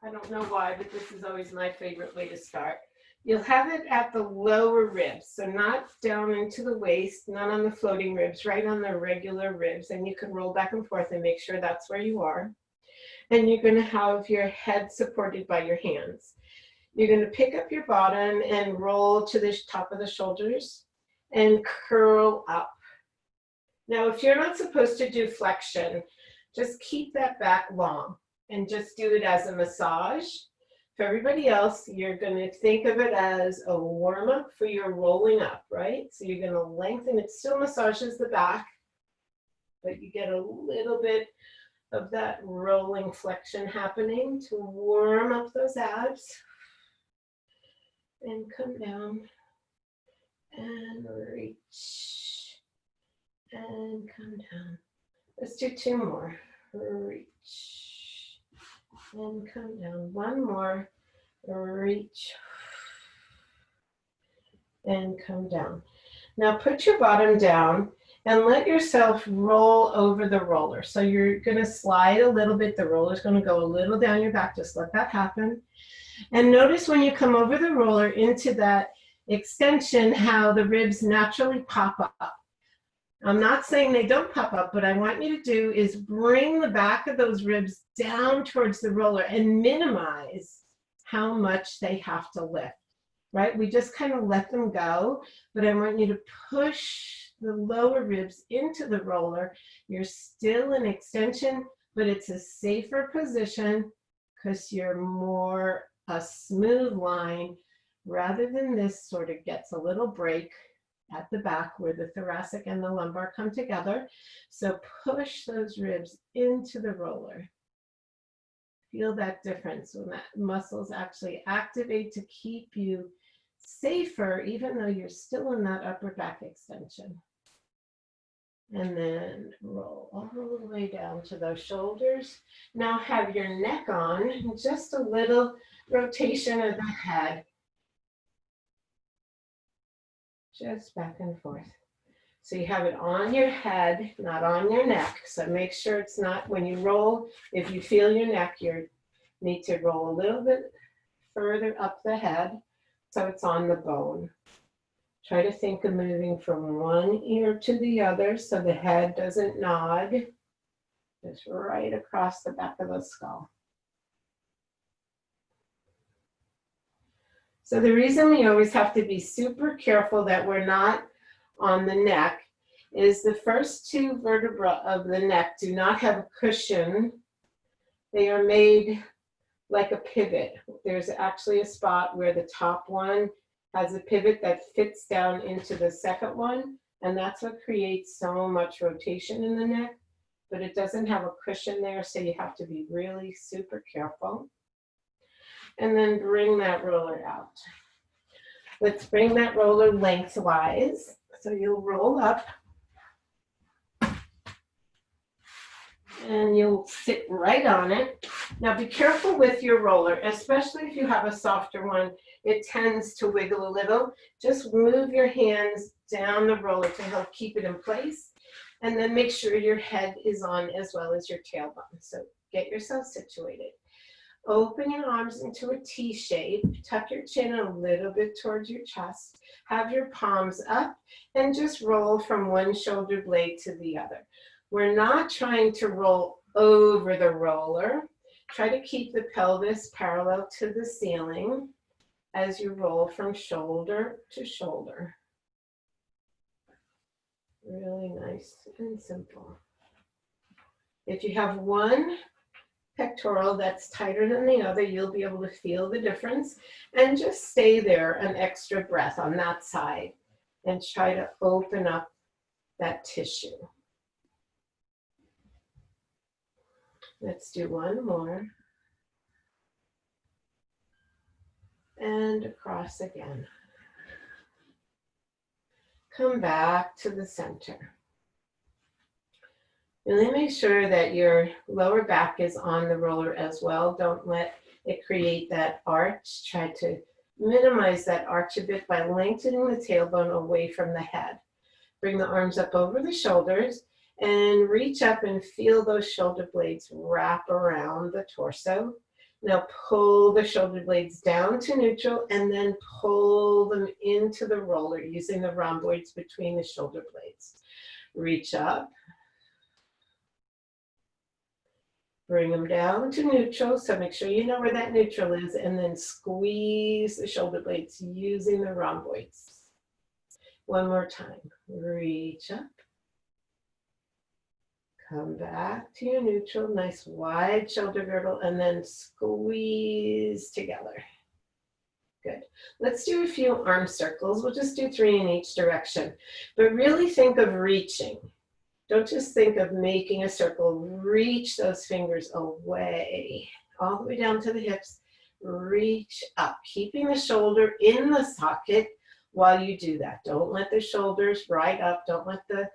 I don't know why, but this is always my favorite way to start. You'll have it at the lower ribs, so not down into the waist, not on the floating ribs, right on the regular ribs, and you can roll back and forth and make sure that's where you are. And you're going to have your head supported by your hands. You're going to pick up your bottom and roll to the top of the shoulders and curl up. Now, if you're not supposed to do flexion, just keep that back long and just do it as a massage. For everybody else, you're going to think of it as a warm-up for your rolling up, right? So you're going to lengthen. It still massages the back, but you get a little bit of that rolling flexion happening to warm up those abs. And come down and reach and come down. Let's do 2 more. Reach and come down. 1 more. Reach and come down. Now put your bottom down and let yourself roll over the roller. So you're going to slide a little bit. The roller's going to go a little down your back. Just let that happen. And notice when you come over the roller into that extension, how the ribs naturally pop up. I'm not saying they don't pop up, but I want you to do is bring the back of those ribs down towards the roller and minimize how much they have to lift, right? We just kind of let them go, but I want you to push the lower ribs into the roller. You're still in extension, but it's a safer position because you're more a smooth line rather than this sort of gets a little break at the back where the thoracic and the lumbar come together. So push those ribs into the roller. Feel that difference when that muscles actually activate to keep you safer, even though you're still in that upper back extension. And then roll all the way down to those shoulders. Now have your neck on, just a little rotation of the head. Just back and forth. So you have it on your head, not on your neck. So make sure it's not, when you roll, if you feel your neck, you need to roll a little bit further up the head so it's on the bone. Try to think of moving from one ear to the other so the head doesn't nod. Just right across the back of the skull. So the reason we always have to be super careful that we're not on the neck is the first 2 vertebrae of the neck do not have a cushion. They are made like a pivot. There's actually a spot where the top one has a pivot that fits down into the second one, and that's what creates so much rotation in the neck, but it doesn't have a cushion there, so you have to be really super careful. And then bring that roller out. Let's bring that roller lengthwise. So you'll roll up and you'll sit right on it. Now be careful with your roller, especially if you have a softer one. It tends to wiggle a little. Just move your hands down the roller to help keep it in place. And then make sure your head is on as well as your tailbone. So get yourself situated. Open your arms into a T shape, tuck your chin a little bit towards your chest, have your palms up, and just roll from one shoulder blade to the other. We're not trying to roll over the roller. Try to keep the pelvis parallel to the ceiling as you roll from shoulder to shoulder. Really nice and simple. If you have one pectoral that's tighter than the other, you'll be able to feel the difference, and just stay there an extra breath on that side and try to open up that tissue. Let's do 1 more. And across again. Come back to the center. Really make sure that your lower back is on the roller as well. Don't let it create that arch. Try to minimize that arch a bit by lengthening the tailbone away from the head. Bring the arms up over the shoulders and reach up and feel those shoulder blades wrap around the torso. Now pull the shoulder blades down to neutral and then pull them into the roller using the rhomboids between the shoulder blades. Reach up. Bring them down to neutral, so make sure you know where that neutral is, and then squeeze the shoulder blades using the rhomboids. One more time. Reach up. Come back to your neutral, nice wide shoulder girdle, and then squeeze together. Good. Let's do a few arm circles. We'll just do 3 in each direction, but really think of reaching. Don't just think of making a circle. Reach those fingers away, all the way down to the hips. Reach up, keeping the shoulder in the socket while you do that. Don't let the shoulders right up. Don't let the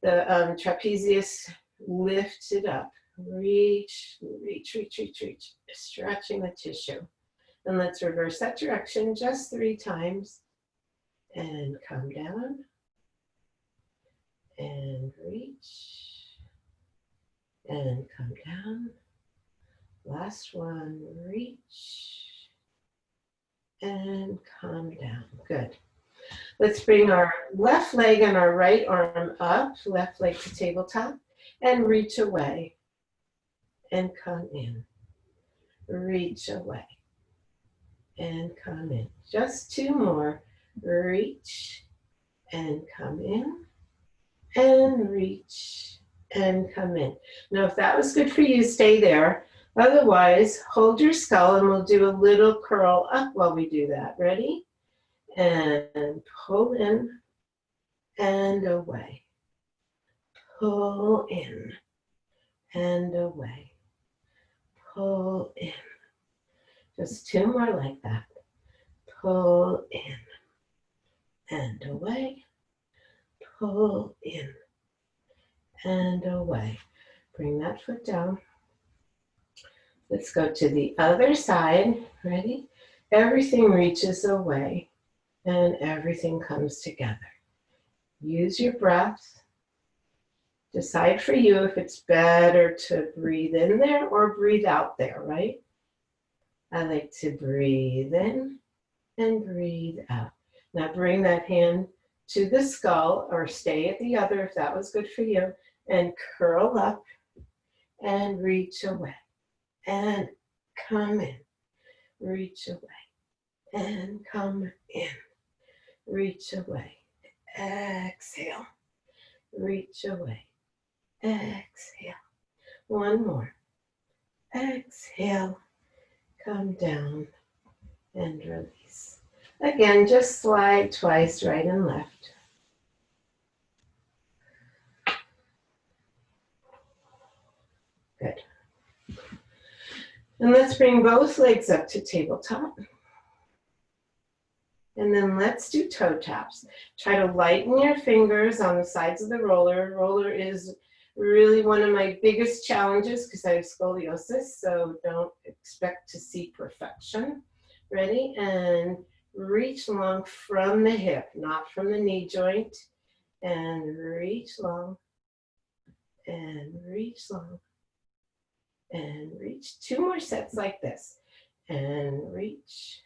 trapezius lift it up. Reach, reach, reach, reach, reach. Stretching the tissue. And let's reverse that direction just 3 times. And come down. And reach. And come down. Last one, reach. And come down. Good. Let's bring our left leg and our right arm up, left leg to tabletop, and reach away. And come in. Reach away. And come in. Just 2 more. Reach and come in. And reach and come in. Now, if that was good for you, stay there. Otherwise, hold your skull and we'll do a little curl up while we do that. Ready? And pull in and away. Pull in and away. Pull in. Just 2 more like that. Pull in and away. Pull in and away. Bring that foot down. Let's go to the other side. Ready? Everything reaches away and everything comes together. Use your breath. Decide for you if it's better to breathe in there or breathe out there, right? I like to breathe in and breathe out. Now bring that hand to the skull or stay at the other if that was good for you, and curl up and reach away and come in. Reach away and come in. Reach away. Exhale. Reach away. Exhale. One more. Exhale. Come down and release. Again, just slide twice, right and left. Good. And let's bring both legs up to tabletop. And then let's do toe taps. Try to lighten your fingers on the sides of the roller. Roller is really one of my biggest challenges because I have scoliosis, so don't expect to see perfection. Ready? And reach long from the hip, not from the knee joint. And reach long. And reach long. And reach. 2 more sets like this. And reach.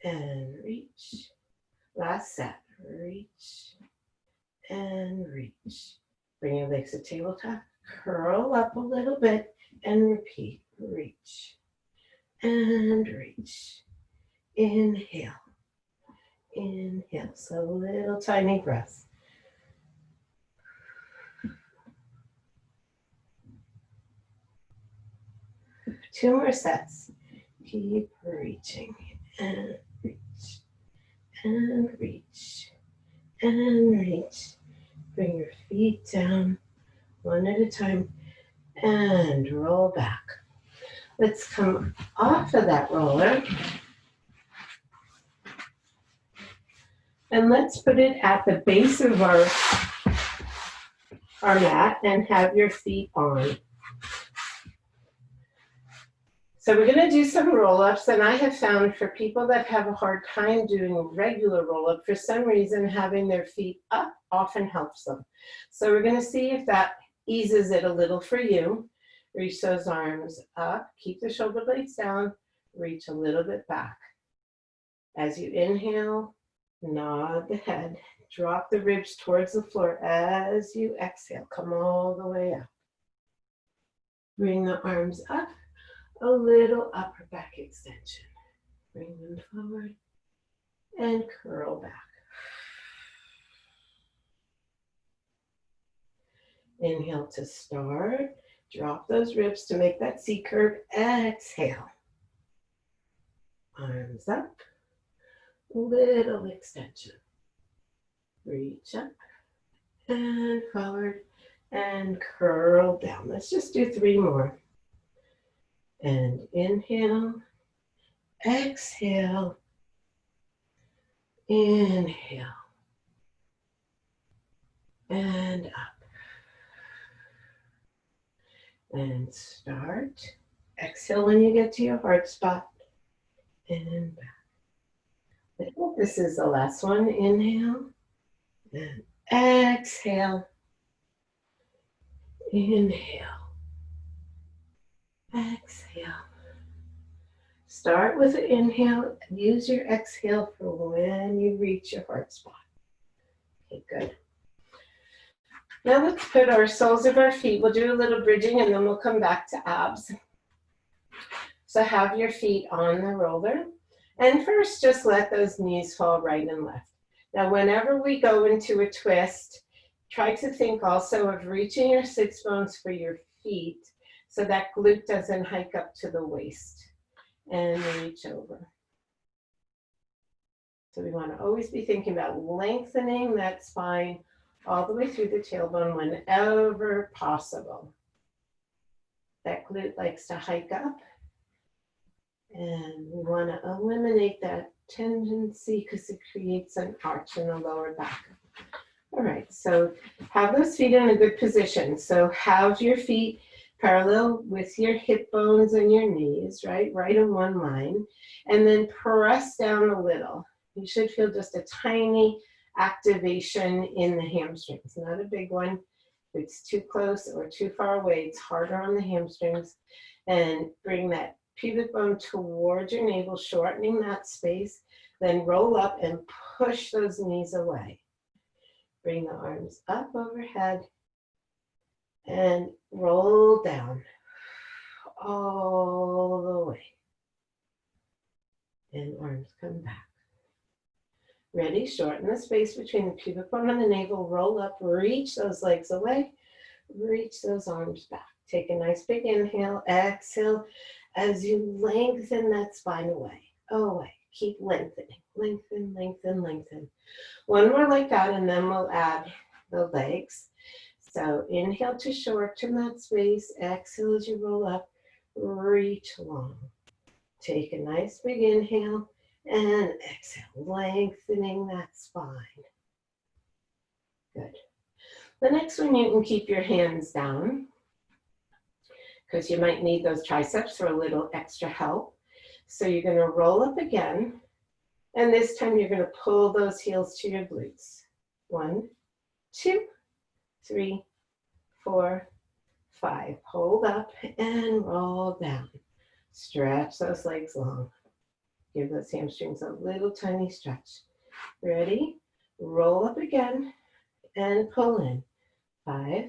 And reach. Last set. Reach. And reach. Bring your legs to tabletop. Curl up a little bit. And repeat. Reach. And reach. Inhale. Inhale. So little tiny breaths. Two more sets. Keep reaching. And reach. And reach. And reach. Bring your feet down one at a time. And roll back. Let's come off of that roller. And let's put it at the base of our mat and have your feet on. So we're going to do some roll-ups, and I have found for people that have a hard time doing a regular roll-up, for some reason having their feet up often helps them. So we're going to see if that eases it a little for you. Reach those arms up. Keep the shoulder blades down. Reach a little bit back. As you inhale, nod the head. Drop the ribs towards the floor. As you exhale, come all the way up. Bring the arms up. A little upper back extension. Bring them forward and curl back. Inhale to start. Drop those ribs to make that C curve. Exhale. Arms up. Little extension. Reach up and forward and curl down. Let's just do 3 more. And inhale. Exhale. Inhale. And up. And start. Exhale when you get to your heart spot. And back. I think this is the last one. Inhale. And exhale. Inhale. Exhale. Start with an inhale. Use your exhale for when you reach your heart spot. Okay, good. Now let's put our soles of our feet. We'll do a little bridging and then we'll come back to abs. So have your feet on the roller. And first, just let those knees fall right and left. Now, whenever we go into a twist, try to think also of reaching your sits bones for your feet so that glute doesn't hike up to the waist. And reach over. So we want to always be thinking about lengthening that spine all the way through the tailbone whenever possible. That glute likes to hike up. And we want to eliminate that tendency because it creates an arch in the lower back. All right, so have those feet in a good position. So have your feet parallel with your hip bones and your knees, right in one line. And then press down a little. You should feel just a tiny activation in the hamstrings, not a big one. If it's too close or too far away, it's harder on the hamstrings. And bring that pubic bone towards your navel, shortening that space. Then roll up and push those knees away. Bring the arms up overhead and roll down all the way. And arms come back. Ready? Shorten the space between the pubic bone and the navel. Roll up, reach those legs away. Reach those arms back. Take a nice big inhale. Exhale as you lengthen that spine away. Away. Keep lengthening. Lengthen, lengthen, lengthen. One more like that, and then we'll add the legs. So inhale to shorten that space. Exhale as you roll up. Reach long. Take a nice big inhale and exhale, lengthening that spine. Good. The next one, you can keep your hands down because you might need those triceps for a little extra help. So you're going to roll up again, and this time you're going to pull those heels to your glutes. 1, 2, 3, 4, 5. Hold up and roll down. Stretch those legs long. Give those hamstrings a little tiny stretch. Ready? Roll up again and pull in. 5,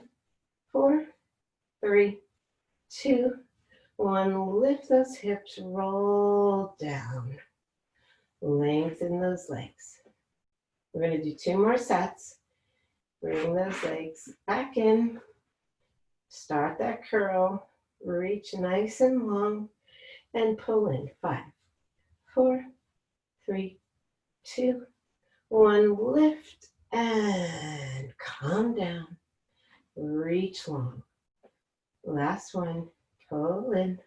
4, 3, 2, 1. Lift those hips, roll down. Lengthen those legs. We're going to do 2 more sets. Bring those legs back in. Start that curl. Reach nice and long and pull in. 5, 4, 3, 2, 1. Lift and calm down. Reach long. Last one. Pull in.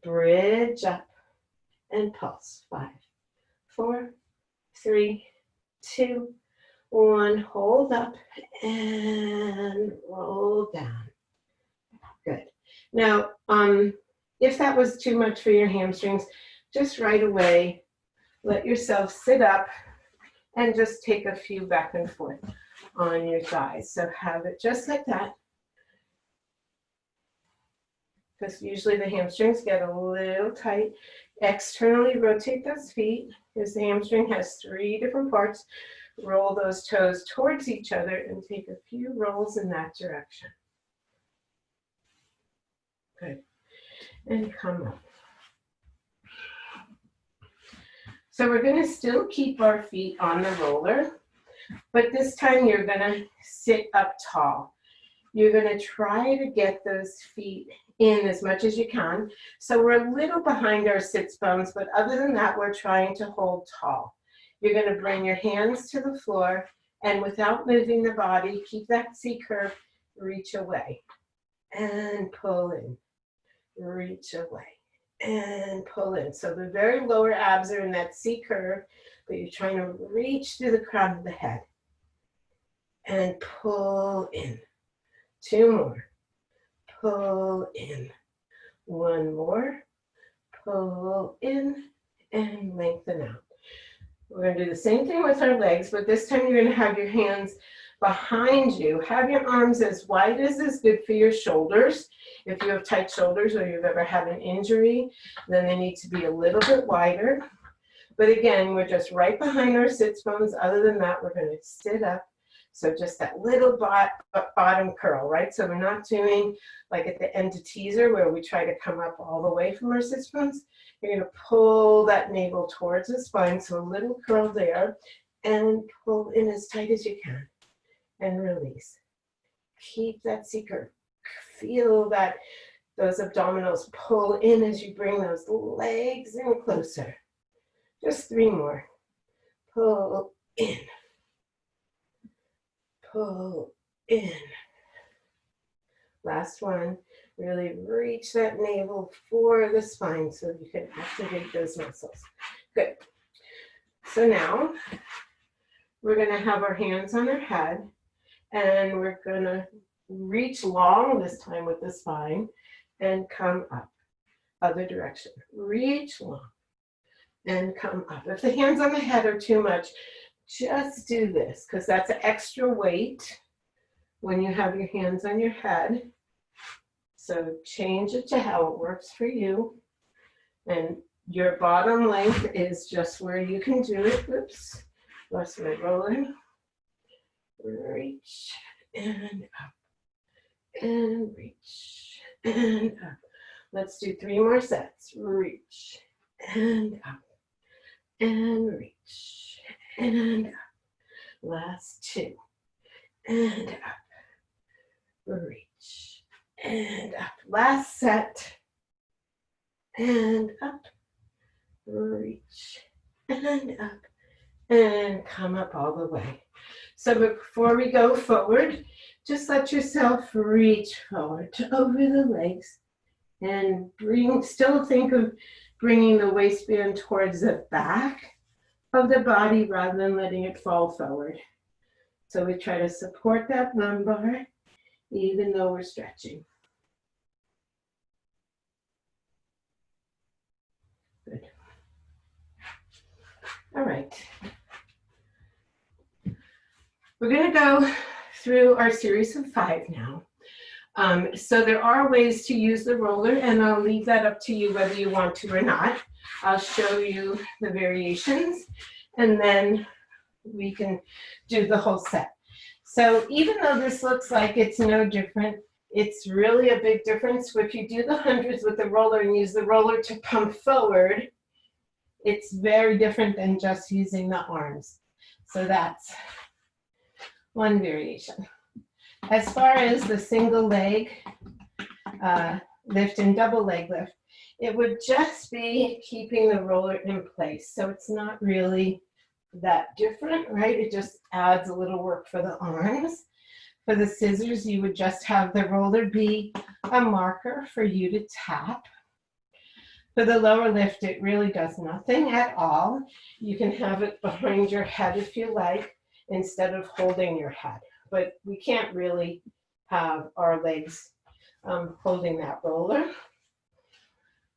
Bridge up and pulse. 5, 4, 3, 2, 1. Hold up and roll down. Good. Now, if that was too much for your hamstrings, just right away, let yourself sit up and just take a few back and forth on your thighs. So have it just like that. because usually the hamstrings get a little tight. Externally rotate those feet, because the hamstring has 3 different parts. Roll those toes towards each other and take a few rolls in that direction. Good. And come up. So we're going to still keep our feet on the roller, but this time you're going to sit up tall. You're going to try to get those feet in as much as you can. So we're a little behind our sits bones, but other than that, we're trying to hold tall. You're going to bring your hands to the floor, and without moving the body, keep that C curve, reach away, and pull in, reach away, and pull in. So the very lower abs are in that C curve, but you're trying to reach through the crown of the head, and pull in. 2 more, pull in. 1 more, pull in, and lengthen out. We're going to do the same thing with our legs, but this time you're going to have your hands behind you. Have your arms as wide as is good for your shoulders. If you have tight shoulders or you've ever had an injury, then they need to be a little bit wider. But again, we're just right behind our sits bones. Other than that, we're going to sit up. So just that little bottom curl, right? So we're not doing like at the end of teaser where we try to come up all the way from our sits bones. You're going to pull that navel towards the spine, so a little curl there, and pull in as tight as you can, and release. Keep that C curve. Feel that those abdominals pull in as you bring those legs in closer. Just 3 more. Pull in. Pull in. Last one. Really reach that navel for the spine so you can activate those muscles. Good. So now we're going to have our hands on our head, and we're going to reach long this time with the spine and come up. Other direction. Reach long and come up. If the hands on the head are too much, just do this, because that's an extra weight when you have your hands on your head. So change it to how it works for you. And your bottom length is just where you can do it. Oops, lost my roller. Reach and up, and reach and up. Let's do 3 more sets. Reach and up, and reach and up. Last 2, and up, reach and up. Last set, and up, reach and up, and come up all the way. So before we go forward, just let yourself reach forward to over the legs, and still think of bringing the waistband towards the back of the body rather than letting it fall forward. So we try to support that lumbar even though we're stretching. Good. All right. We're going to go through our series of 5 now. So there are ways to use the roller, and I'll leave that up to you whether you want to or not. I'll show you the variations, and then we can do the whole set. So even though this looks like it's no different, it's really a big difference. If you do the hundreds with the roller and use the roller to pump forward, it's very different than just using the arms. So that's one variation. As far as the single leg lift and double leg lift, it would just be keeping the roller in place. So it's not really that different, right? It just adds a little work for the arms. For the scissors, you would just have the roller be a marker for you to tap. For the lower lift, it really does nothing at all. You can have it behind your head if you like, instead of holding your head. But we can't really have our legs holding that roller.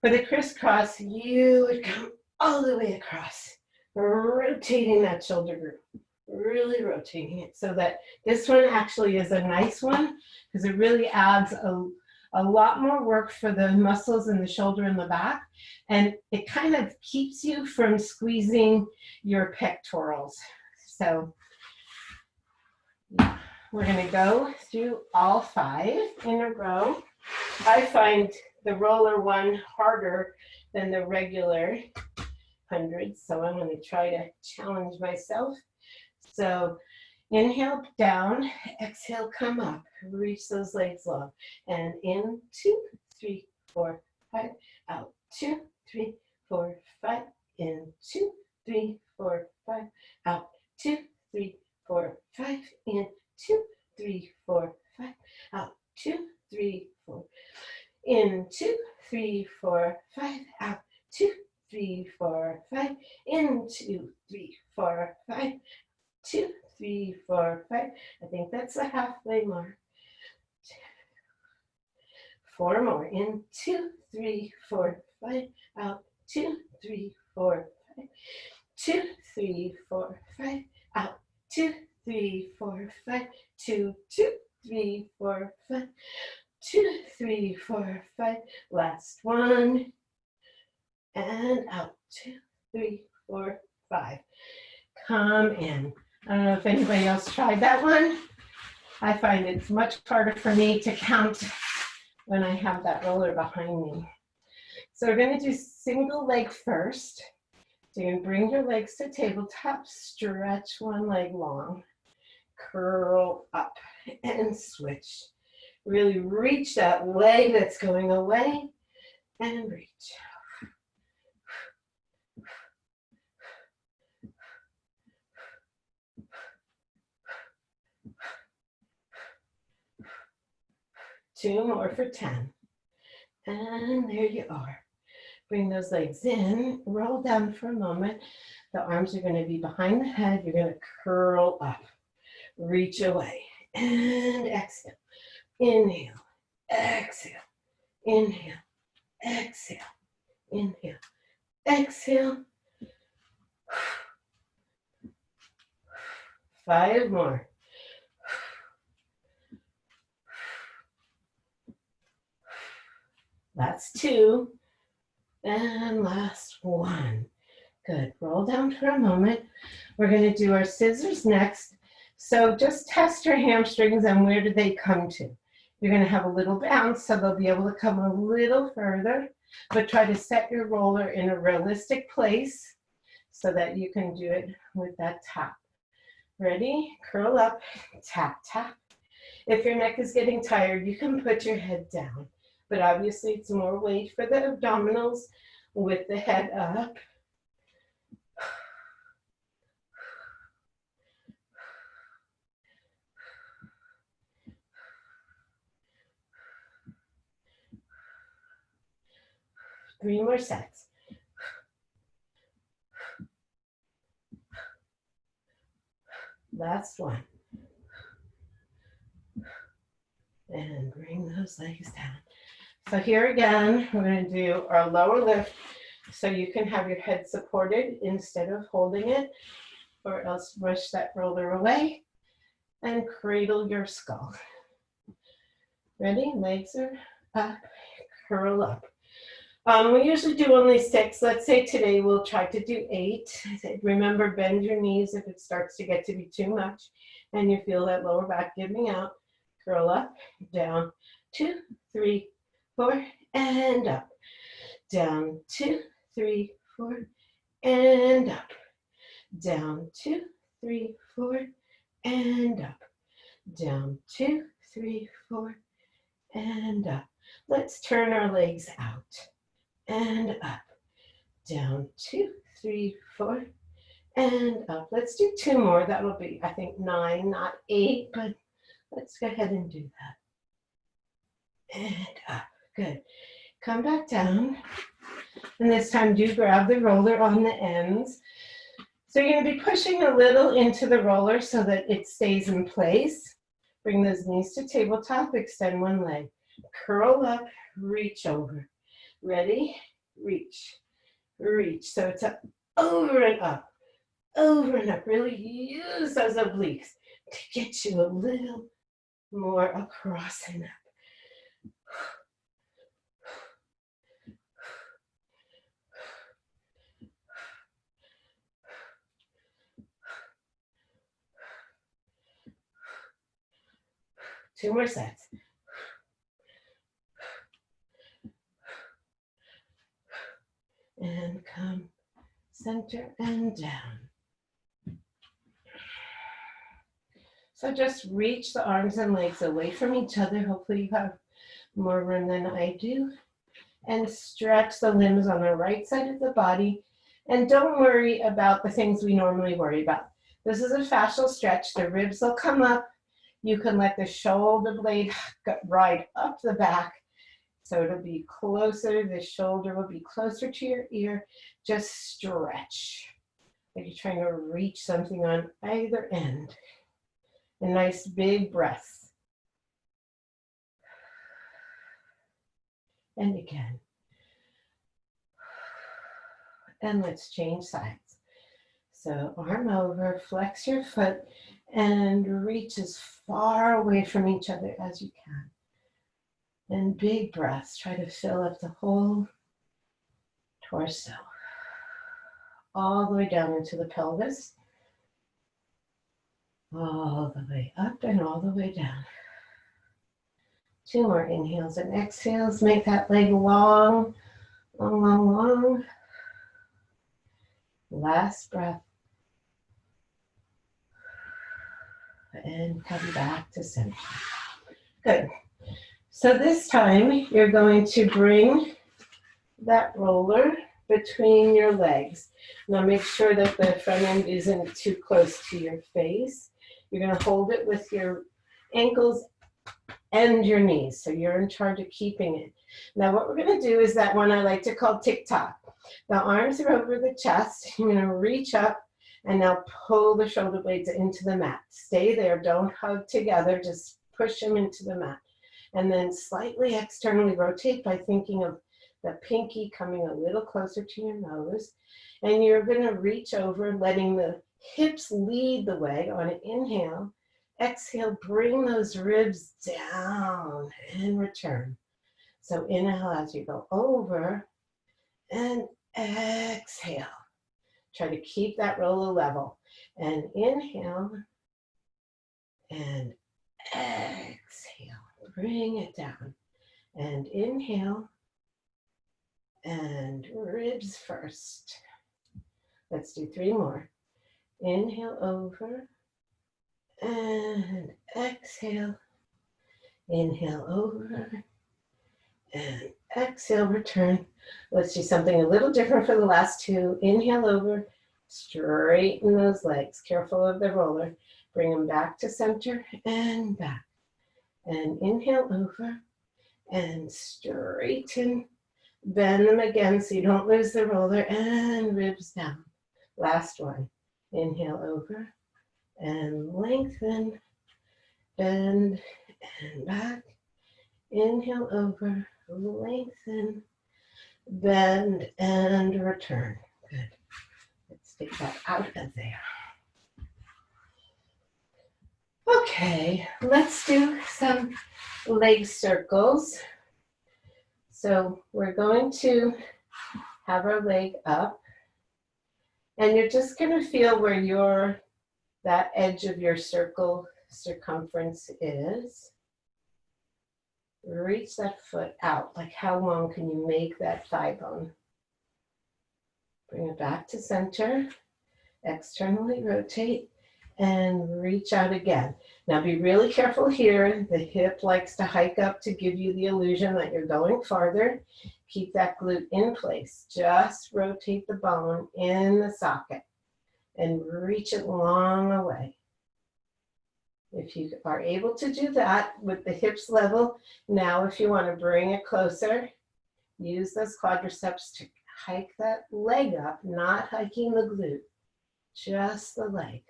For the crisscross, you would come all the way across, rotating that shoulder group, really rotating it, so that this one actually is a nice one because it really adds a a lot more work for the muscles in the shoulder and the back, and it kind of keeps you from squeezing your pectorals. So we're going to go through all 5 in a row. I find the roller one harder than the regular 100, so I'm going to try to challenge myself. So inhale down, exhale, come up, reach those legs long, and in 2, 3, 4, 5, out 2, 3, 4, 5, in 2, 3, 4, 5, out 2, 3, 4, 5, in 2, 3, 4, 5, out 2, 3, 4, in 2, 3, 4, 5, out 2, 3, 4, 5, in 2, 3, 4, 5, 2, 3, 4, 5. I think that's the halfway mark. 4 more. In 2, 3, 4, 5, out 2, 3, 4, 5, 2, 3, 4, 5, out 2, 3, 4, 5, 2, 2, 3, 4, 5, 2, 3, 4, 5. Last one. And out 2, 3, 4, 5. Come in. I don't know if anybody else tried that one. I find it's much harder for me to count when I have that roller behind me. So we're going to do single leg first. So you're going to bring your legs to tabletop, stretch one leg long, curl up and switch. Really reach that leg that's going away and reach. Two more for 10. And there you are. Bring those legs in, roll down for a moment. The arms are going to be behind the head. You're going to curl up, reach away, and exhale. Inhale, exhale, inhale, exhale, inhale, exhale. 5 more. That's 2. And last 1. Good. Roll down for a moment. We're going to do our scissors next. So just test your hamstrings and where do they come to. You're going to have a little bounce, so they'll be able to come a little further, but try to set your roller in a realistic place so that you can do it with that tap. Ready? Curl up, tap, tap. If your neck is getting tired, you can put your head down. But obviously it's more weight for the abdominals with the head up. Three more sets. Last one. And bring those legs down. So here again, we're going to do our lower lift so you can have your head supported instead of holding it, or else brush that roller away and cradle your skull. Ready? Legs are up, curl up. We usually do only 6. Let's say today we'll try to do 8. Remember, bend your knees if it starts to get to be too much and you feel that lower back giving out. Curl up, down, 2, 3, 4, and up. Down, 2, 3, 4, and up. Down, 2, 3, 4, and up. Down, 2, 3, 4, and up. Let's turn our legs out and up. Down, 2, 3, 4, and up. Let's do 2 more. That will be, I think, 9, not 8, but let's go ahead and do that. And up. Good. Come back down. And this time do grab the roller on the ends. So you're going to be pushing a little into the roller so that it stays in place. Bring those knees to tabletop. Extend one leg. Curl up. Reach over. Ready? Reach. Reach. So it's up, over and up. Over and up. Really use those obliques to get you a little more across and up. 2 more sets. And come center and down. So just reach the arms and legs away from each other. Hopefully you have more room than I do. And stretch the limbs on the right side of the body. And don't worry about the things we normally worry about. This is a fascial stretch. The ribs will come up. You can let the shoulder blade ride up the back. So it'll be closer. The shoulder will be closer to your ear. Just stretch. Like you're trying to reach something on either end. A nice big breath. And again. And let's change sides. So arm over, flex your foot, and reach as far away from each other as you can. And big breaths. Try to fill up the whole torso. All the way down into the pelvis. All the way up and all the way down. 2 more inhales and exhales. Make that leg long, long, long, long. Last breath. And come back to center. Good. So this time you're going to bring that roller between your legs. Now make sure that the front end isn't too close to your face. You're going to hold it with your ankles and your knees. So you're in charge of keeping it. Now what we're going to do is that one I like to call Tick-Tock. The arms are over the chest. You're going to reach up and now pull the shoulder blades into the mat. Stay there. Don't hug together. Just push them into the mat. And then slightly externally rotate by thinking of the pinky coming a little closer to your nose. And you're going to reach over, letting the hips lead the way on an inhale. Exhale, bring those ribs down and return. So inhale as you go over and exhale. Try to keep that roller level. And inhale and exhale. Bring it down. And inhale and ribs first. Let's do 3 more. Inhale over and exhale. Inhale over and exhale, return. Let's do something a little different for the last 2. Inhale over, straighten those legs. Careful of the roller. Bring them back to center and back. And inhale over and straighten. Bend them again so you don't lose the roller and ribs down. Last one. Inhale over and lengthen, bend and back. Inhale over, lengthen, bend and return. Good. Let's take that out of there. Okay, let's do some leg circles. So we're going to have our leg up, and you're just going to feel where that edge of your circle circumference is. Reach that foot out. Like how long can you make that thigh bone? Bring it back to center. Externally rotate and reach out again. Now be really careful here. The hip likes to hike up to give you the illusion that you're going farther. Keep that glute in place. Just rotate the bone in the socket and reach it long away. If you are able to do that with the hips level, now if you want to bring it closer, use those quadriceps to hike that leg up, not hiking the glute, just the leg,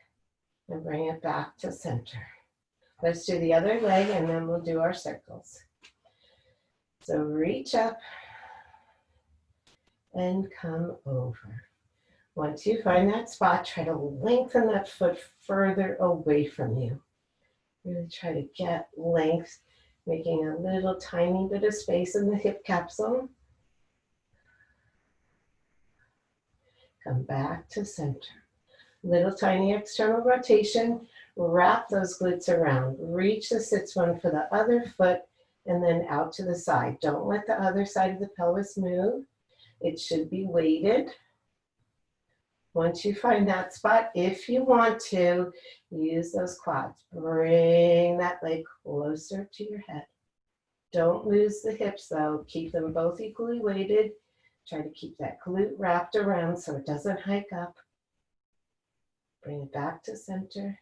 and bring it back to center. Let's do the other leg and then we'll do our circles. So reach up and come over. Once you find that spot, try to lengthen that foot further away from you. Really try to get length, making a little tiny bit of space in the hip capsule. Come back to center. Little tiny external rotation. Wrap those glutes around. Reach the sits bone for the other foot and then out to the side. Don't let the other side of the pelvis move. It should be weighted. Once you find that spot, if you want to, use those quads. Bring that leg closer to your head. Don't lose the hips though. Keep them both equally weighted. Try to keep that glute wrapped around so it doesn't hike up. Bring it back to center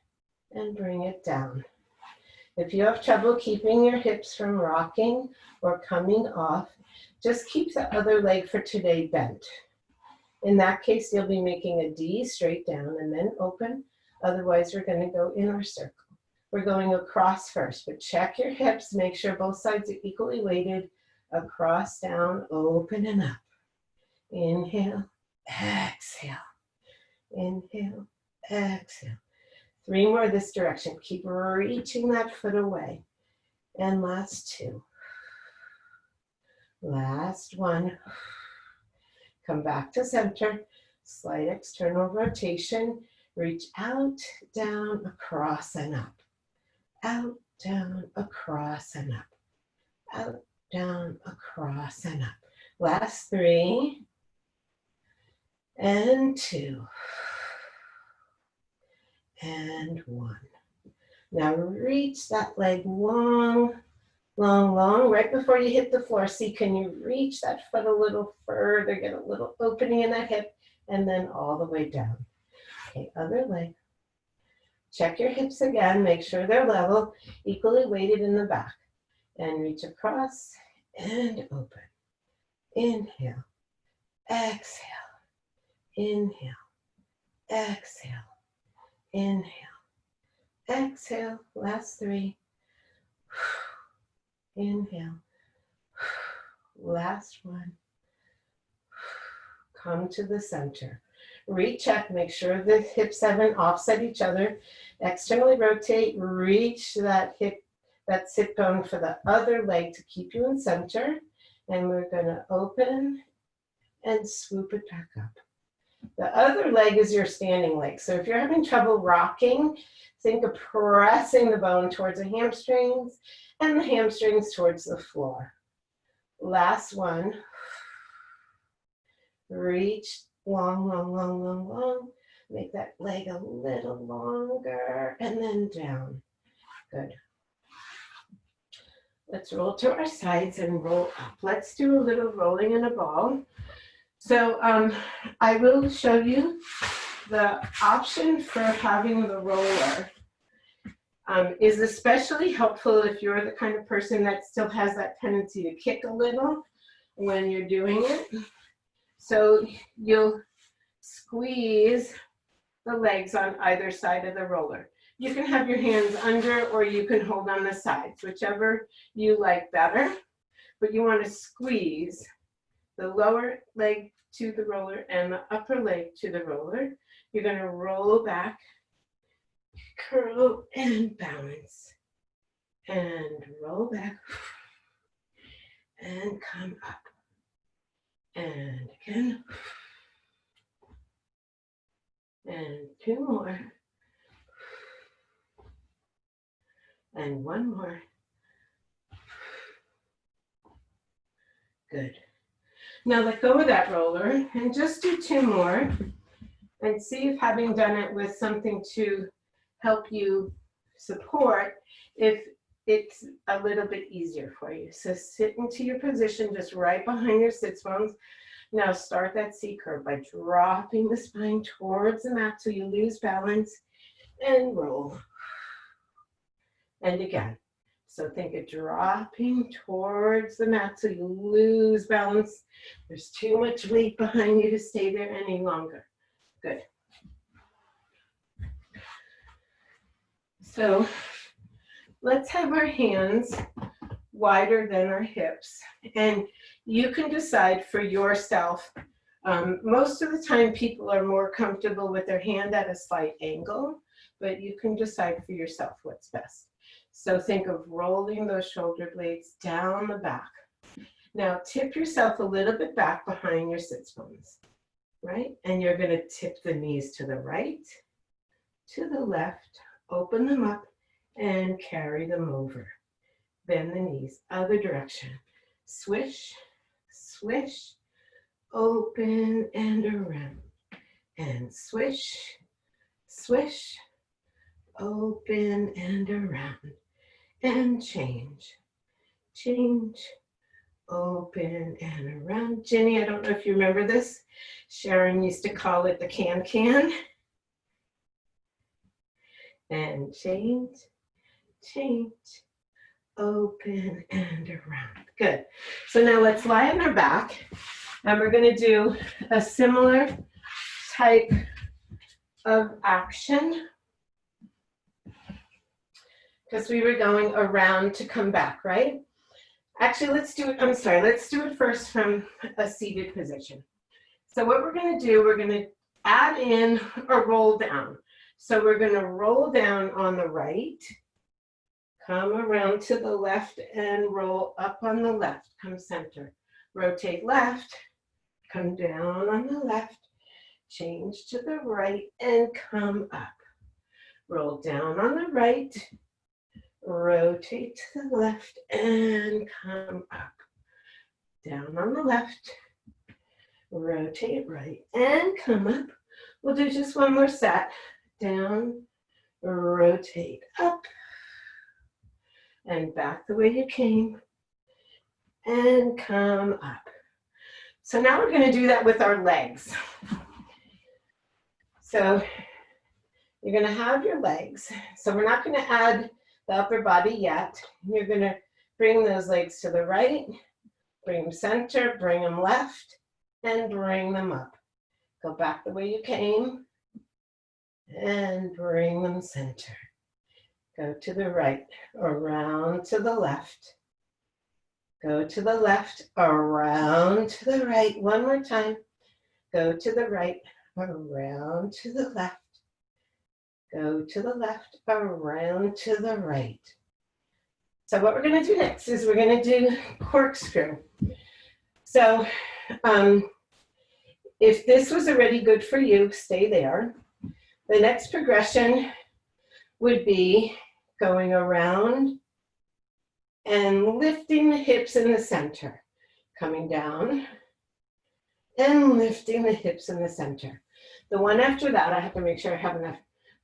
and bring it down. If you have trouble keeping your hips from rocking or coming off, just keep the other leg for today bent. In that case, you'll be making a D straight down and then open. Otherwise, we're going to go in our circle. We're going across first, but check your hips. Make sure both sides are equally weighted. Across, down, open and up. Inhale, exhale. Inhale, exhale. 3 more this direction. Keep reaching that foot away. And last 2. Last 1. Come back to center. Slight external rotation. Reach out, down, across, and up. Out, down, across, and up. Out, down, across, and up. Last 3. And 2. And 1. Now reach that leg long, long, long. Right before you hit the floor, see, can you reach that foot a little further, get a little opening in that hip, and then all the way down. Okay, other leg. Check your hips again. Make sure they're level, equally weighted in the back. And reach across and open. Inhale, exhale, inhale, exhale, inhale, exhale. Last 3. Inhale. Last 1. Come to the center. Recheck, make sure the hips haven't offset each other. Externally rotate, reach that hip, that sit bone for the other leg to keep you in center. And we're going to open and swoop it back up. The other leg is your standing leg. So if you're having trouble rocking, think of pressing the bone towards the hamstrings and the hamstrings towards the floor. Last 1. Reach long, long, long, long, long. Make that leg a little longer and then down. Good. Let's roll to our sides and roll up. Let's do a little rolling in a ball. So I will show you the option for having the roller. Is especially helpful if you're the kind of person that still has that tendency to kick a little when you're doing it. So you'll squeeze the legs on either side of the roller. You can have your hands under or you can hold on the sides, whichever you like better. But you want to squeeze the lower leg to the roller and the upper leg to the roller. You're going to roll back, curl and balance, and roll back and come up. And again. And 2 more. And 1 more. Good. Now let go of that roller and just do 2 more and see if having done it with something to help you support, if it's a little bit easier for you. So sit into your position just right behind your sits bones. Now start that C curve by dropping the spine towards the mat so you lose balance and roll. And again. So think of dropping towards the mat so you lose balance. There's too much weight behind you to stay there any longer. Good. So let's have our hands wider than our hips. And you can decide for yourself. Most of the time people are more comfortable with their hand at a slight angle, but you can decide for yourself what's best. So think of rolling those shoulder blades down the back. Now tip yourself a little bit back behind your sits bones, right? And you're going to tip the knees to the right, to the left, Open them up and carry them over. Bend the knees, other direction. Swish, swish, open and around. And swish, swish, open and around. And change, change, open and around. Ginny, I don't know if you remember this. Sharon used to call it the can-can. And change, change, open and around. Good. So now let's lie on our back, and we're going to do a similar type of action because we were going around to come back, right? Actually, let's do it first from a seated position. So what we're going to do, we're going to add in a roll down. So we're going to roll down on the right, come around to the left and roll up on the left, come center. Rotate left, come down on the left, change to the right and come up. Roll down on the right, rotate to the left and come up. Down on the left, rotate right and come up. We'll do just one more set. Down, rotate up, and back the way you came, and come up. So now we're going to do that with our legs. So you're going to have your legs. So we're not going to add the upper body yet. You're going to bring those legs to the right, bring them center, bring them left, and bring them up. Go back the way you came, and bring them center. Go to the right, around to the left. Go to the left, around to the right. One more time. Go to the right, around to the left. Go to the left, around to the right. So what we're going to do next is we're going to do corkscrew. So if this was already good for you, stay there. The next progression would be going around and lifting the hips in the center, coming down and lifting the hips in the center. The one after that, I have to make sure I have enough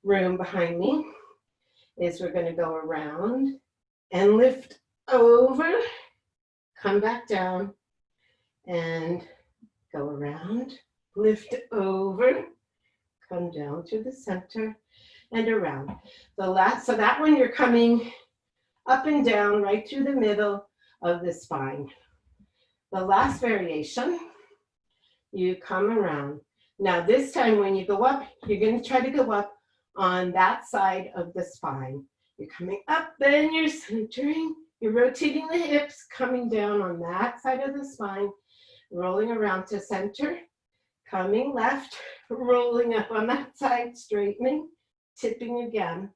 room behind me, is we're going to go around and lift over, come back down and go around, lift over, come down to the center and around. So that one you're coming up and down right through the middle of the spine. The last variation, you come around. Now this time when you go up, you're going to try to go up on that side of the spine. You're coming up, then you're centering, you're rotating the hips, coming down on that side of the spine, rolling around to center, coming left, rolling up on that side, straightening, tipping again,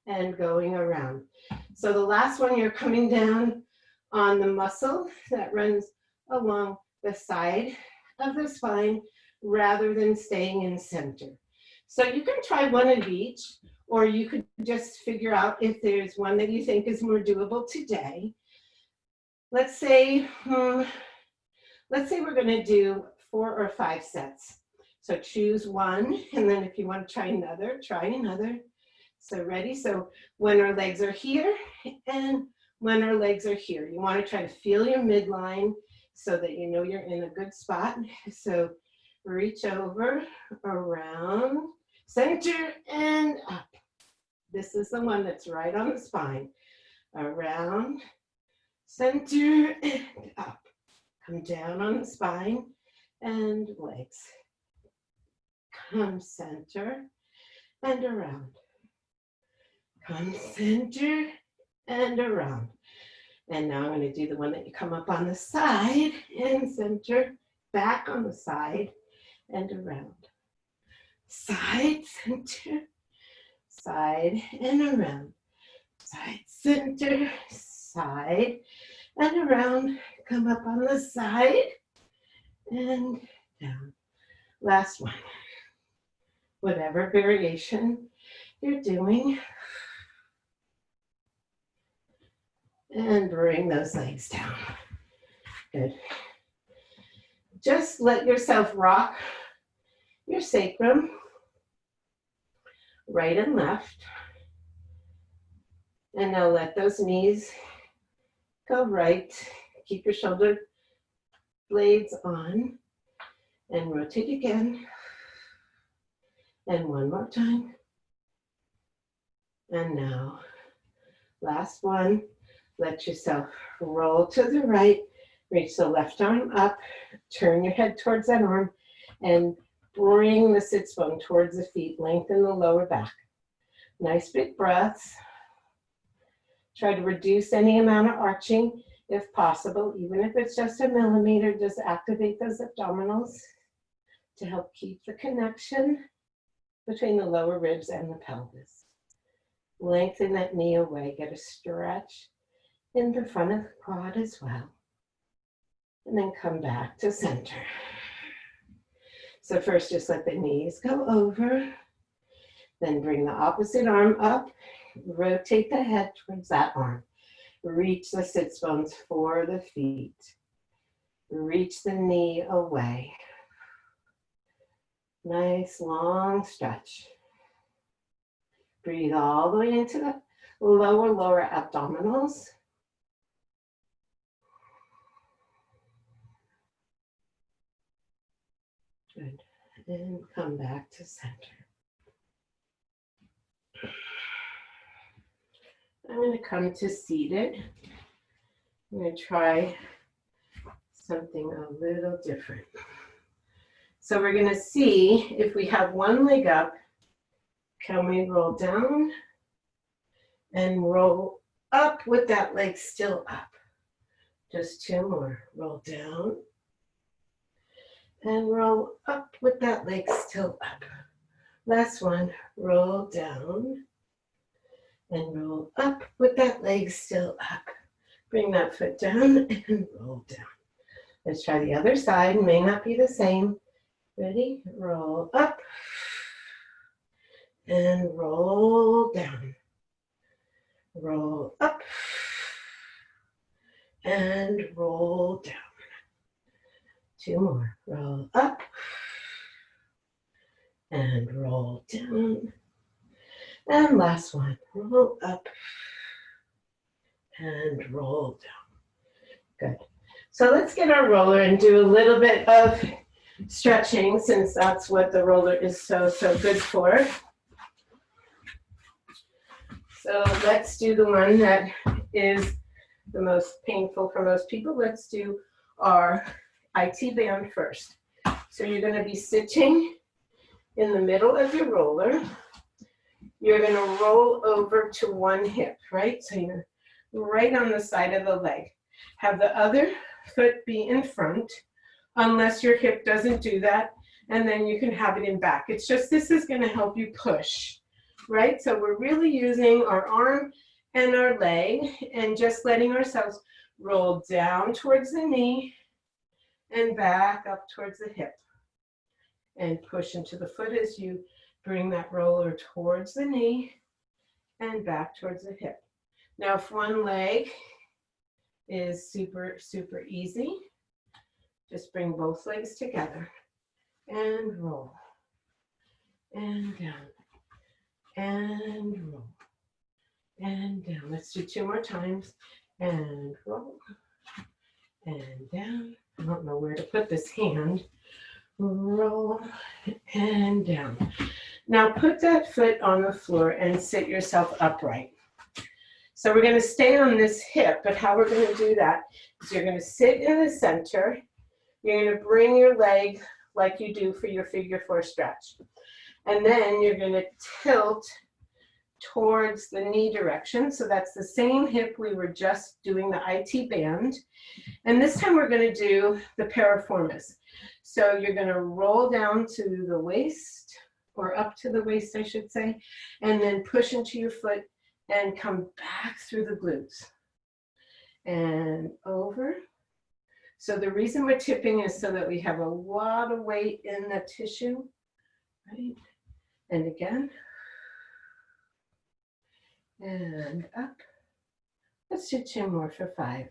and going around. So the last one, you're coming down on the muscle that runs along the side of the spine rather than staying in center. So you can try one of each, or you could just figure out if there's one that you think is more doable today. Let's say we're going to do 4 or 5 sets. So choose one, and then if you want to try another, try another. So ready? So when our legs are here and when our legs are here, you want to try to feel your midline so that you know you're in a good spot. So reach over, around, center, and up. This is the one that's right on the spine. Around, center, and up. Come down on the spine and legs. Come center and around. Come center and around. And now I'm going to do the one that you come up on the side and center, back on the side and around. Side, center, side and around. Side, center, side and around. Come up on the side and down. Last one. Whatever variation you're doing. And bring those legs down. Good. Just let yourself rock your sacrum, right and left. And now let those knees go right. Keep your shoulder blades on. And rotate again. And one more time. And now, last one. Let yourself roll to the right. Reach the left arm up. Turn your head towards that arm. And bring the sits bone towards the feet. Lengthen the lower back. Nice big breaths. Try to reduce any amount of arching if possible. Even if it's just a millimeter, just activate those abdominals to help keep the connection between the lower ribs and the pelvis. Lengthen that knee away. Get a stretch in the front of the quad as well. And then come back to center. So first, just let the knees go over. Then bring the opposite arm up. Rotate the head towards that arm. Reach the sits bones for the feet. Reach the knee away. Nice long stretch. Breathe all the way into the lower abdominals. Good. And come back to center. I'm going to come to seated. I'm going to try something a little different. So we're going to see if we have one leg up, can we roll down and roll up with that leg still up? Just two more. Roll down and roll up with that leg still up. Last one. Roll down and roll up with that leg still up. Bring that foot down and roll down. Let's try the other side. May not be the same. Ready? Roll up and roll down. Roll up and roll down. Two more. Roll up and roll down. And last one. Roll up and roll down. Good. So let's get our roller and do a little bit of stretching, since that's what the roller is so good for. So let's do the one that is the most painful for most people. Let's do our IT band first. So you're going to be sitting in the middle of your roller. You're going to roll over to one hip, right? So you're right on the side of the leg. Have the other foot be in front, unless your hip doesn't do that, and then you can have it in back. It's just, this is going to help you push, right? So we're really using our arm and our leg and just letting ourselves roll down towards the knee and back up towards the hip. And push into the foot as you bring that roller towards the knee and back towards the hip. Now, if one leg is super easy, just bring both legs together and roll and down and roll and down. Let's do two more times. And roll and down. I don't know where to put this hand. Roll and down. Now put that foot on the floor and sit yourself upright. So we're going to stay on this hip, but how we're going to do that is you're going to sit in the center. You're going to bring your leg like you do for your figure four stretch. And then you're going to tilt towards the knee direction. So that's the same hip we were just doing the IT band. And this time we're going to do the piriformis. So you're going to roll down to the waist, or up to the waist, I should say, and then push into your foot and come back through the glutes and over. So the reason we're tipping is so that we have a lot of weight in the tissue, right? And again, and up. Let's do 2 more for 5.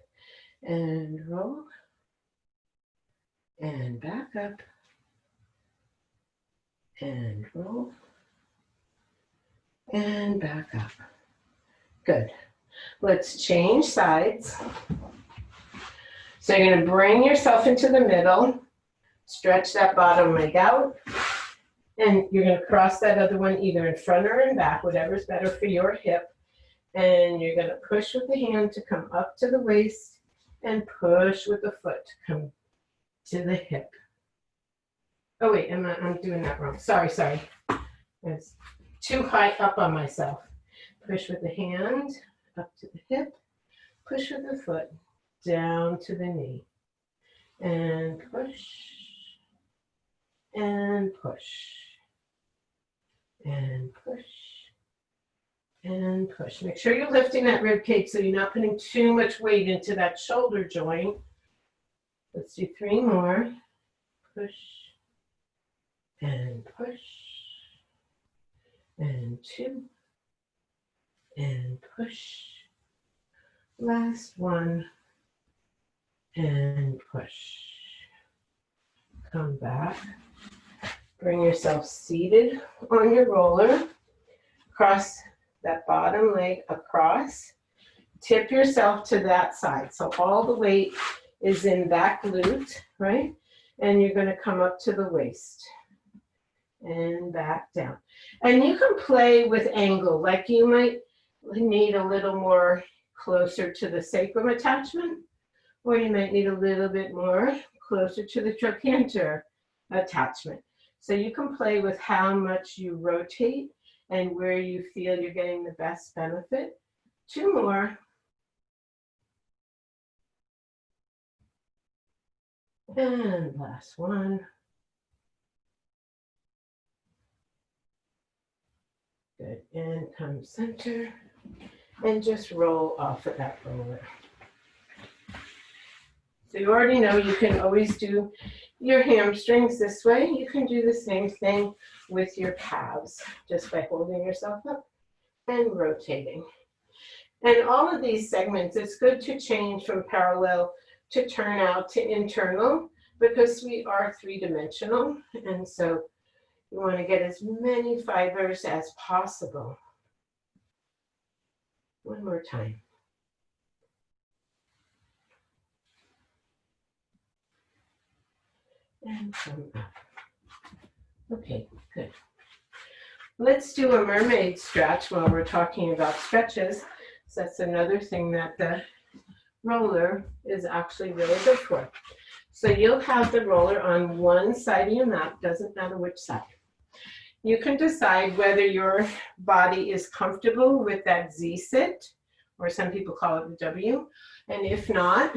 And roll. And back up. And roll. And back up. Good. Let's change sides. So you're going to bring yourself into the middle. Stretch that bottom leg out. And you're going to cross that other one either in front or in back, whatever's better for your hip. And you're going to push with the hand to come up to the waist and push with the foot to come to the hip. Oh wait, I'm doing that wrong. Sorry. It's too high up on myself. Push with the hand up to the hip. Push with the foot down to the knee. And push. And push. And push. And push. Make sure you're lifting that rib cage so you're not putting too much weight into that shoulder joint. Let's do 3 more. Push. And push. And 2. And push. Last one. And push. Come back. Bring yourself seated on your roller. Cross that bottom leg across. Tip yourself to that side. So all the weight is in that glute, right? And you're going to come up to the waist. And back down. And you can play with angle. Like you might need a little more closer to the sacrum attachment. Or you might need a little bit more closer to the trochanter attachment. So you can play with how much you rotate and where you feel you're getting the best benefit. 2 more. And last one. Good. And come center. And just roll off of that roller. So you already know you can always do your hamstrings this way. You can do the same thing with your calves, just by holding yourself up and rotating. And all of these segments, it's good to change from parallel to turnout to internal because we are 3-dimensional. And so you want to get as many fibers as possible. One more time. And come up. Okay, good. Let's do a mermaid stretch while we're talking about stretches. So that's another thing that the roller is actually really good for. So you'll have the roller on one side of your mat, doesn't matter which side. You can decide whether your body is comfortable with that Z sit, or some people call it the W. And if not,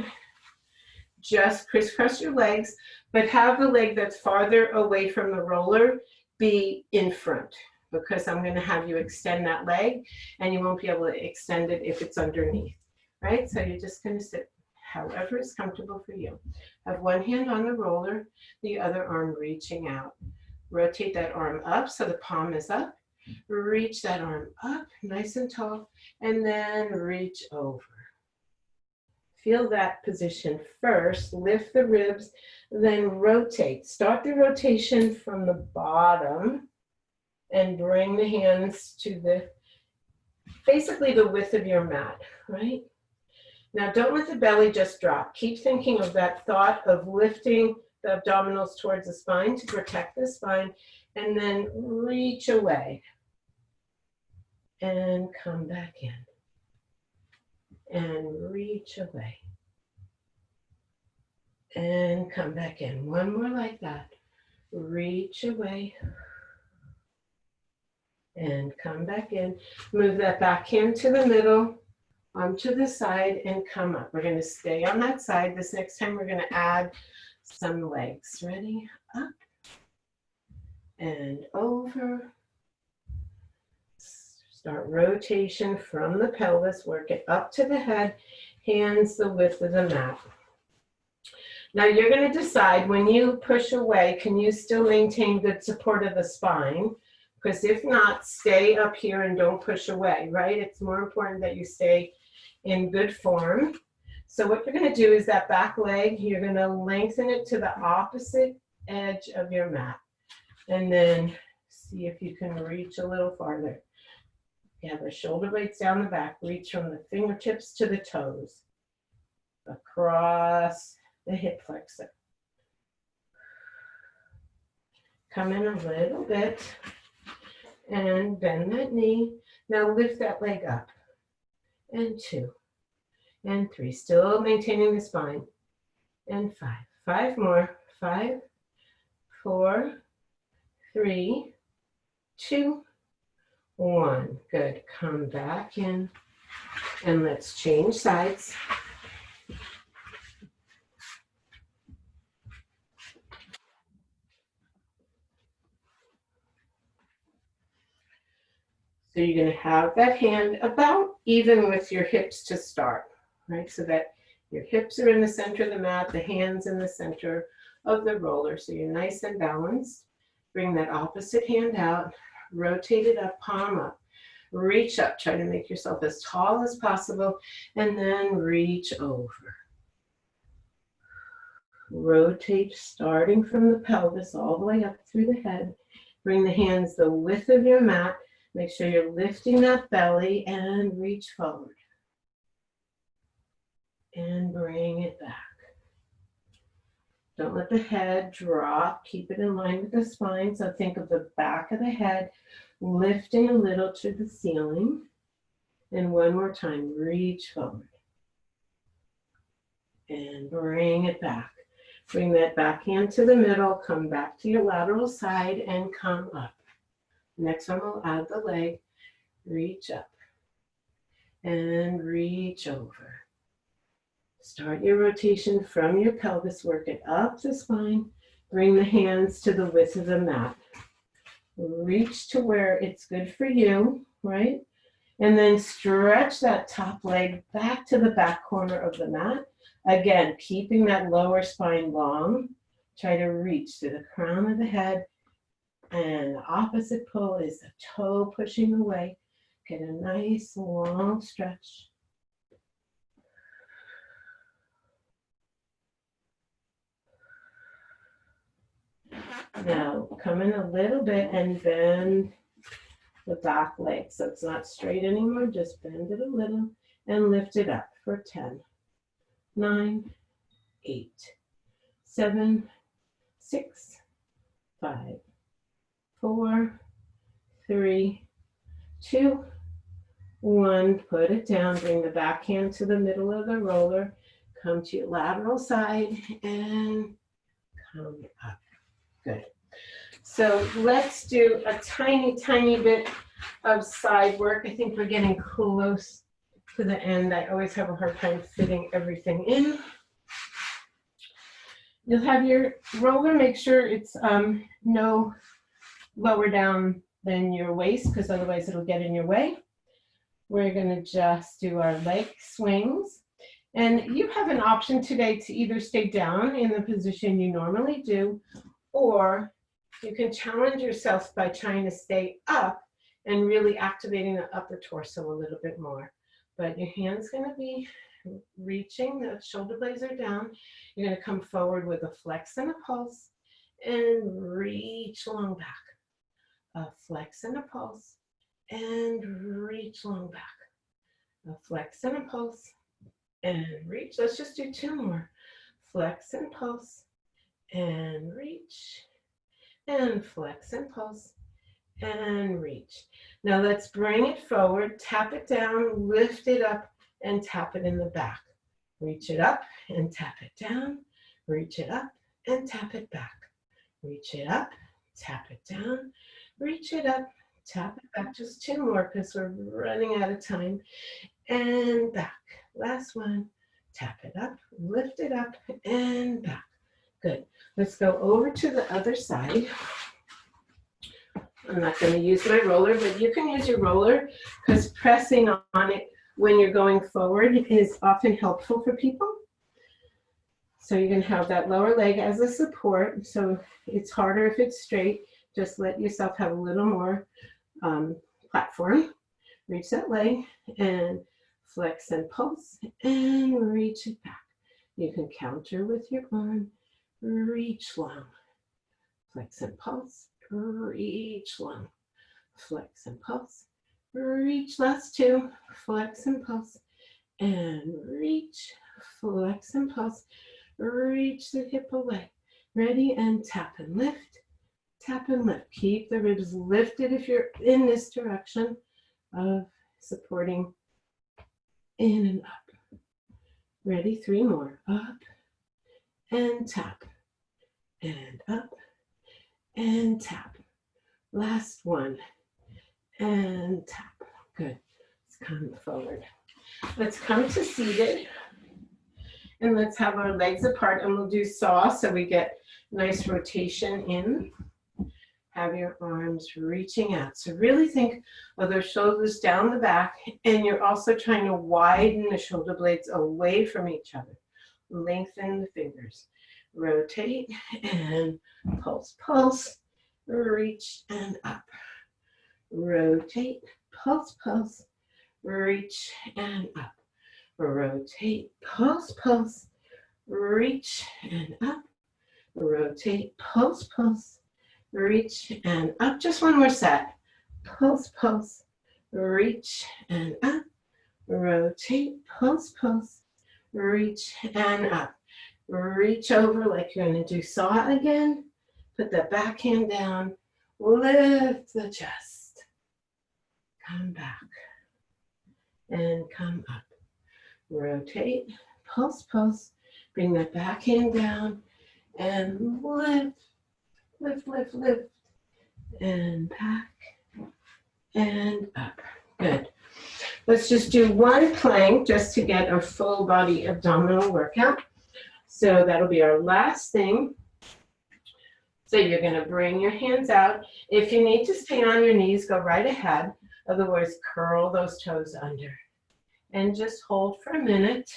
just crisscross your legs, but have the leg that's farther away from the roller be in front, because I'm going to have you extend that leg and you won't be able to extend it if it's underneath, right? So you're just going to sit however is comfortable for you. Have one hand on the roller, the other arm reaching out. Rotate that arm up so the palm is up. Reach that arm up nice and tall, and then reach over. Feel that position first, lift the ribs, then rotate. Start the rotation from the bottom and bring the hands to basically the width of your mat, right? Now don't let the belly just drop. Keep thinking of that thought of lifting the abdominals towards the spine to protect the spine, and then reach away and come back in. And reach away. And come back in. One more like that. Reach away. And come back in. Move that back hand to the middle, onto the side, and come up. We're going to stay on that side. This next time we're going to add some legs. Ready? Up. And over. Start rotation from the pelvis, work it up to the head, hands the width of the mat. Now you're going to decide when you push away, can you still maintain good support of the spine? Because if not, stay up here and don't push away, right? It's more important that you stay in good form. So what you're going to do is that back leg, you're going to lengthen it to the opposite edge of your mat. And then see if you can reach a little farther. You have the shoulder blades down the back, reach from the fingertips to the toes, across the hip flexor. Come in a little bit and bend that knee. Now lift that leg up. And 2, and 3, still maintaining the spine. And 5, 5 more, 5, 4, 3, 2, 1. Good. Come back in and let's change sides. So you're going to have that hand about even with your hips to start, right? So that your hips are in the center of the mat, the hands in the center of the roller. So you're nice and balanced. Bring that opposite hand out, rotate it up, palm up, reach up, try to make yourself as tall as possible, and then reach over. Rotate, starting from the pelvis all the way up through the head. Bring the hands the width of your mat. Make sure you're lifting that belly and reach forward. And bring it back. Don't let the head drop. Keep it in line with the spine. So think of the back of the head lifting a little to the ceiling. And one more time, reach forward. And bring it back. Bring that back hand to the middle. Come back to your lateral side and come up. Next one, we'll add the leg. Reach up. And reach over. Start your rotation from your pelvis, work it up the spine, bring the hands to the width of the mat. Reach to where it's good for you, right? And then stretch that top leg back to the back corner of the mat. Again, keeping that lower spine long. Try to reach to the crown of the head. And the opposite pull is the toe pushing away. Get a nice long stretch. Now, come in a little bit and bend the back leg. So it's not straight anymore, just bend it a little and lift it up for 10, 9, 8, 7, 6, 5, 4, 3, 2, 1. Put it down, bring the back hand to the middle of the roller, come to your lateral side and come up. Good. So let's do a tiny, tiny bit of side work. I think we're getting close to the end. I always have a hard time fitting everything in. You'll have your roller, make sure it's no lower down than your waist, because otherwise it'll get in your way. We're going to just do our leg swings. And you have an option today to either stay down in the position you normally do, or you can challenge yourself by trying to stay up and really activating the upper torso a little bit more. But your hand's going to be reaching, the shoulder blades are down. You're going to come forward with a flex and a pulse and reach long back. A flex and a pulse and reach long back. A flex and a pulse and reach. Let's just do 2 more. Flex and pulse and reach, and flex and pulse, and reach. Now let's bring it forward, tap it down, lift it up, and tap it in the back. Reach it up and tap it down, reach it up and tap it back. Reach it up, tap it down, reach it up, tap it back. Just 2 more because we're running out of time. And back. Last one. Tap it up, lift it up, and back. Good. Let's go over to the other side. I'm not going to use my roller, but you can use your roller because pressing on it when you're going forward is often helpful for people. So you're going to have that lower leg as a support. So it's harder if it's straight. Just let yourself have a little more platform. Reach that leg and flex and pulse and reach it back. You can counter with your arm. Reach long. Flex and pulse. Reach long. Flex and pulse. Reach, last two. Flex and pulse. And reach. Flex and pulse. Reach the hip away. Ready, and tap and lift. Tap and lift. Keep the ribs lifted if you're in this direction of supporting in and up. Ready, 3 more. Up and tap and up and tap. Last one and tap. Good. Let's come forward. Let's come to seated and let's have our legs apart, and we'll do saw so we get nice rotation in. Have your arms reaching out. So really think of those shoulders down the back, and you're also trying to widen the shoulder blades away from each other. Lengthen the fingers. Rotate and pulse, pulse, reach and up. Rotate, pulse, pulse, reach and up. Rotate, pulse, pulse, reach and up. Rotate, pulse, pulse, reach and up. Just one more set. Pulse, pulse, reach and up. Rotate, pulse, pulse, reach and up. Reach over like you're going to do saw again. Put the back hand down. Lift the chest. Come back and come up. Rotate, pulse, pulse. Bring that back hand down and lift. Lift, lift, lift, and back and up. Good. Let's just do one plank just to get a full body abdominal workout. So that'll be our last thing. So you're going to bring your hands out. If you need to stay on your knees, go right ahead. Otherwise, curl those toes under. And just hold for a minute.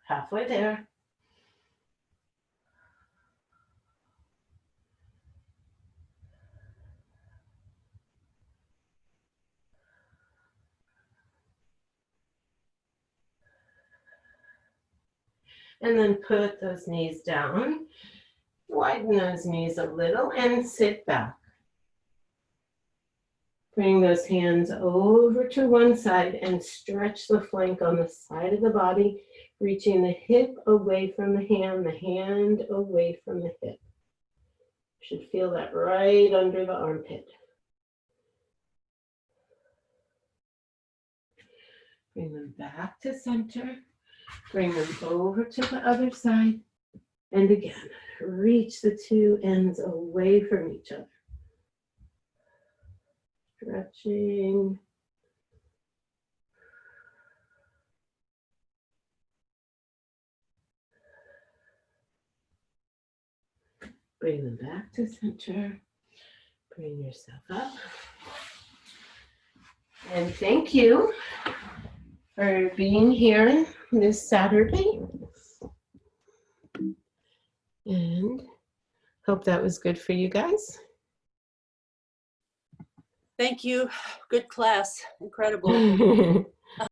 Halfway there. And then put those knees down. Widen those knees a little and sit back. Bring those hands over to one side and stretch the flank on the side of the body, reaching the hip away from the hand away from the hip. You should feel that right under the armpit. Bring them back to center. Bring them over to the other side. And again, reach the two ends away from each other. Stretching. Bring them back to center. Bring yourself up. And thank you for being here this Saturday. And hope that was good for you guys. Thank you. Good class. Incredible.